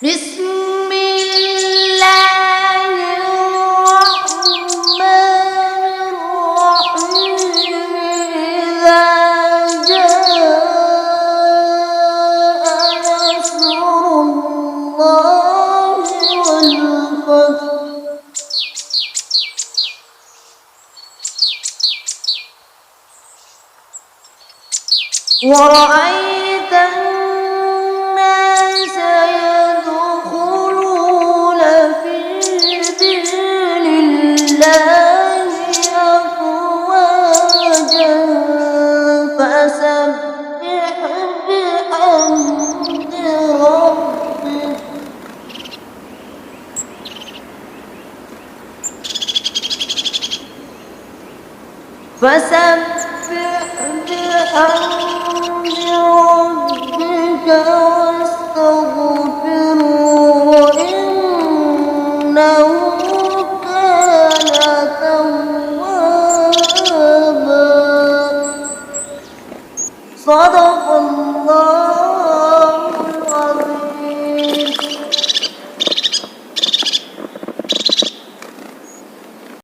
بسم الله الرحمن الرحيم إذا جاء نصر الله والفتح ورأيت الناس يدخلون في دين الله أفواجا فسبح بحمد ربك واستغفره إنه كان توابا. صدق الله.